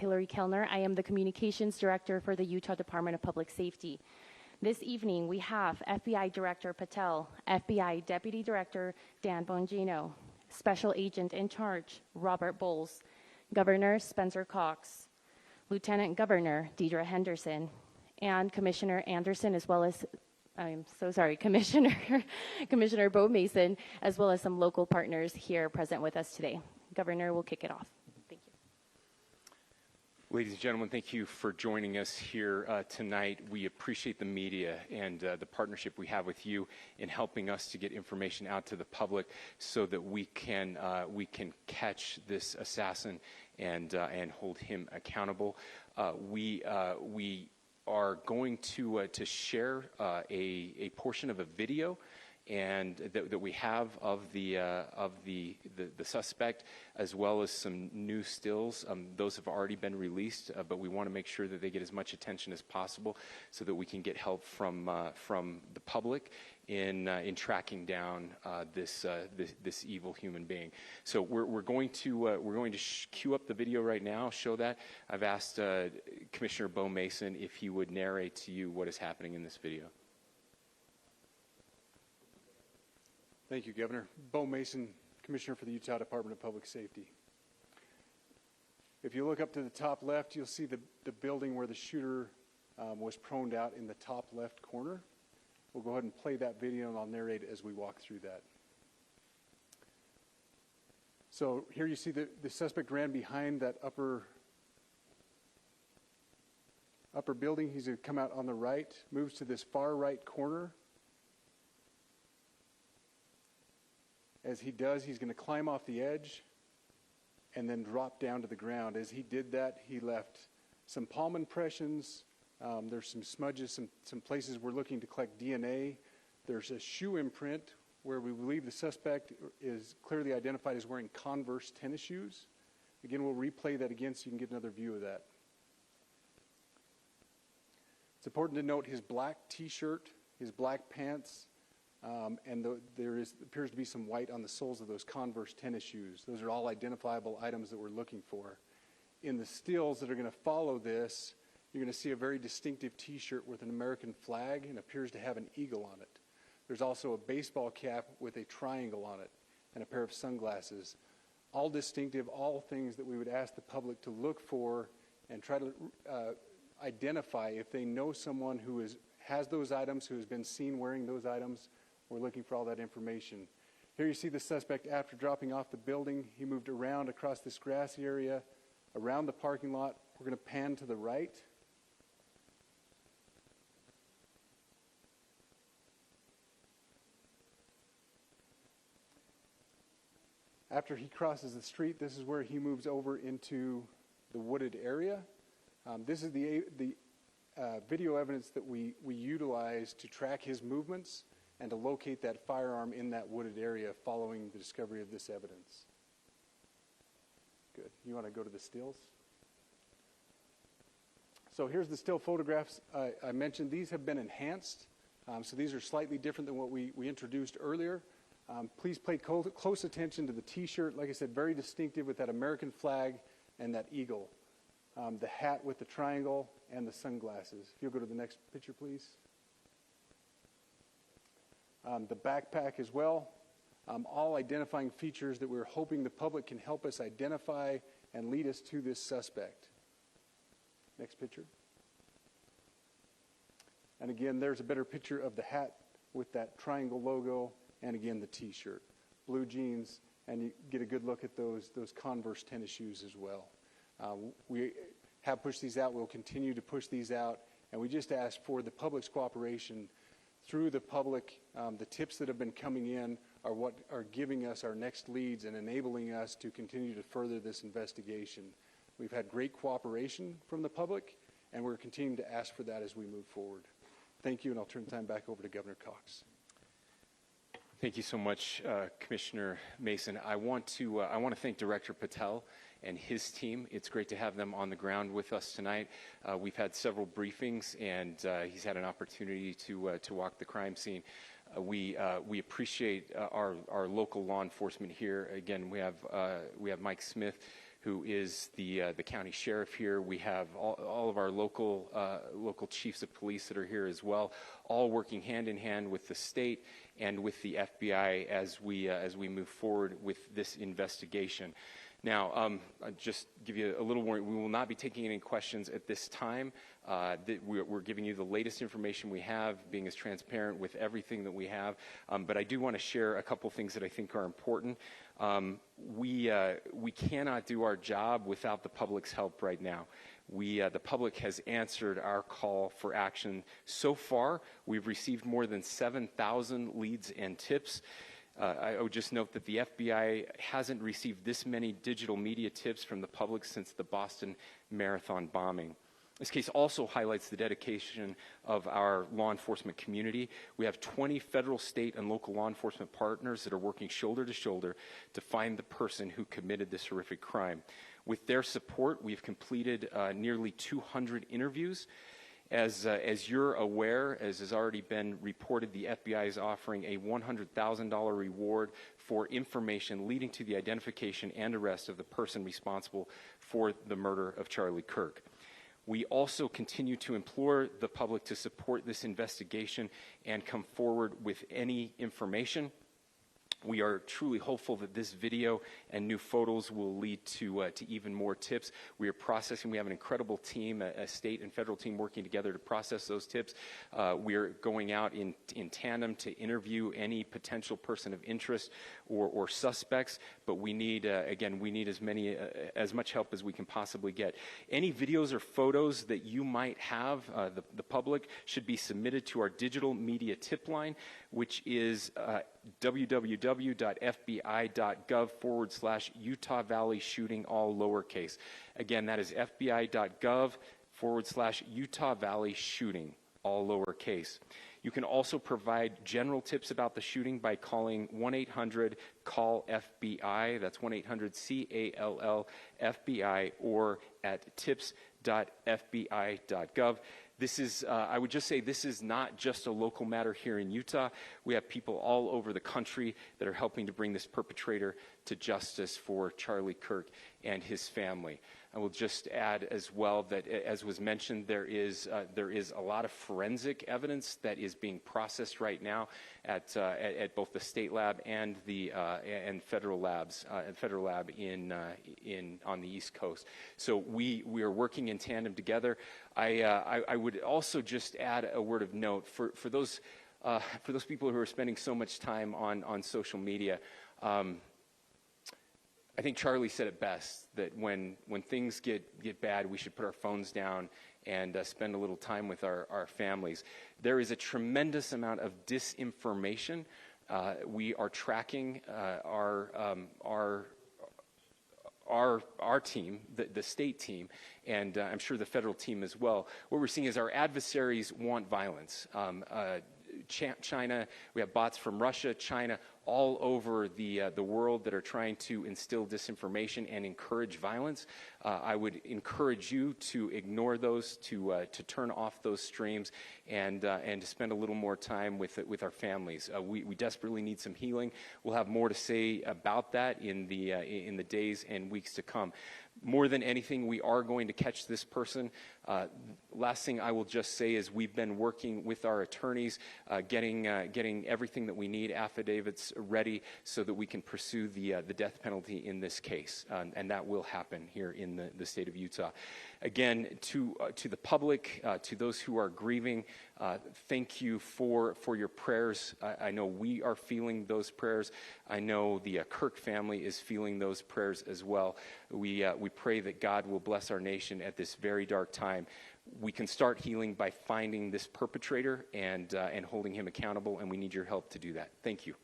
Hillary Kellner. I am the Communications Director for the Utah Department of Public Safety. This evening, we have FBI Director Patel, FBI Deputy Director Dan Bongino, Special Agent in Charge Robert Bowles, Governor Spencer Cox, Lieutenant Governor Deidre Henderson, and Commissioner Anderson, as well as, Commissioner Bo Mason, as well as some local partners here present with us today. Governor will kick it off. Thank you. Ladies and gentlemen, thank you for joining us here tonight. We appreciate the media and the partnership we have with you in helping us to get information out to the public so that we can catch this assassin and hold him accountable. We are going to share a portion of a video and that we have of the suspect, as well as some new stills. Those have already been released, but we want to make sure that they get as much attention as possible so that we can get help from the public in tracking down this evil human being. So we're going to cue up the video right now. Show that. I've asked Commissioner Bo Mason if he would narrate to you what is happening in this video. Thank you, Governor. Bo Mason, Commissioner for the Utah Department of Public Safety. If you look up to the top left, you'll see the building where the shooter was proned out in the top left corner. We'll go ahead and play that video, and I'll narrate as we walk through that. So here you see the suspect ran behind that upper building. He's going to come out on the right, moves to this far right corner. As he does, he's going to climb off the edge and then drop down to the ground. As he did that, he left some palm impressions. There's some smudges, some places we're looking to collect DNA. There's a shoe imprint where we believe the suspect is clearly identified as wearing Converse tennis shoes. Again, we'll replay that again so you can get another view of that. It's important to note his black T-shirt, his black pants, and there appears to be some white on the soles of those Converse tennis shoes. Those are all identifiable items that we're looking for. In the stills that are going to follow this, you're going to see a very distinctive T-shirt with an American flag and appears to have an eagle on it. There's also a baseball cap with a triangle on it and a pair of sunglasses. All distinctive, all things that we would ask the public to look for and try to identify if they know someone who has those items, who has been seen wearing those items. We're looking for all that information. Here you see the suspect after dropping off the building. He moved around across this grassy area, around the parking lot. We're going to pan to the right. After he crosses the street, this is where he moves over into the wooded area. This is the video evidence that we utilize to track his movements and to locate that firearm in that wooded area following the discovery of this evidence. Good. You want to go to the stills? So here's the still photographs I mentioned. These have been enhanced, so these are slightly different than what we introduced earlier. Please pay close attention to the T-shirt. Like I said, very distinctive with that American flag and that eagle. The hat with the triangle and the sunglasses. If you'll go to the next picture, please. The backpack as well. All identifying features that we're hoping the public can help us identify and lead us to this suspect. Next picture. And again, there's a better picture of the hat with that triangle logo, and again, the T-shirt. Blue jeans, and you get a good look at those Converse tennis shoes as well. We have pushed these out. We'll continue to push these out, and we just ask for the public's cooperation through the public. The tips that have been coming in are what are giving us our next leads and enabling us to continue to further this investigation. We've had great cooperation from the public, and we're continuing to ask for that as we move forward. Thank you, and I'll turn the time back over to Governor Cox. Thank you so much, Commissioner Mason. I want to thank Director Patel and his team. It's great to have them on the ground with us tonight. We've had several briefings, and he's had an opportunity to walk the crime scene. We appreciate our local law enforcement here. Again, we have Mike Smith, who is the county sheriff here. We have all of our local chiefs of police that are here as well, all working hand in hand with the state and with the FBI as we move forward with this investigation. Now, I'll just give you a little warning. We will not be taking any questions at this time. We're giving you the latest information we have, being as transparent with everything that we have. But I do want to share a couple things that I think are important. We cannot do our job without the public's help right now. The public has answered our call for action. So far, we've received more than 7,000 leads and tips. I would just note that the FBI hasn't received this many digital media tips from the public since the Boston Marathon bombing. This case also highlights the dedication of our law enforcement community. We have 20 federal, state, and local law enforcement partners that are working shoulder to shoulder to find the person who committed this horrific crime. With their support, we've completed nearly 200 interviews. As you're aware, as has already been reported, the FBI is offering a $100,000 reward for information leading to the identification and arrest of the person responsible for the murder of Charlie Kirk. We also continue to implore the public to support this investigation and come forward with any information. We are truly hopeful that this video and new photos will lead to even more tips. We are processing. We have an incredible team, a state and federal team working together to process those tips. We are going out in tandem to interview any potential person of interest or suspects. But we need, again, we need as much help as we can possibly get. Any videos or photos that you might have, the public, should be submitted to our digital media tip line, which is www.fbi.gov/Utah Valley shooting, all lowercase. Again, that is fbi.gov/Utah Valley shooting, all lowercase. You can also provide general tips about the shooting by calling 1-800-CALL-FBI. That's 1-800-CALL-FBI, or at tips.fbi.gov. This is, I would just say, this is not just a local matter here in Utah. We have people all over the country that are helping to bring this perpetrator to justice for Charlie Kirk and his family. I will just add as well that, as was mentioned, there is a lot of forensic evidence that is being processed right now at both the state lab and the federal labs, federal lab on the East Coast. So we are working in tandem together. I would also just add a word of note for those people who are spending so much time on social media. I think Charlie said it best, that when things get bad, we should put our phones down and spend a little time with our families. There is a tremendous amount of disinformation. We are tracking our team, the state team, and I'm sure the federal team as well. What we're seeing is our adversaries want violence. China, we have bots from Russia, China, all over the world that are trying to instill disinformation and encourage violence. I would encourage you to ignore those, to turn off those streams, and to spend a little more time with our families. We desperately need some healing. We'll have more to say about that in the days and weeks to come. More than anything, we are going to catch this person. Last thing I will just say is we've been working with our attorneys, getting everything that we need, affidavits ready, so that we can pursue the death penalty in this case, and that will happen here in the state of Utah. Again, to the public, to those who are grieving, thank you for your prayers. I know we are feeling those prayers. I know the Kirk family is feeling those prayers as well. We pray that God will bless our nation at this very dark time. We can start healing by finding this perpetrator and holding him accountable, and we need your help to do that. Thank you.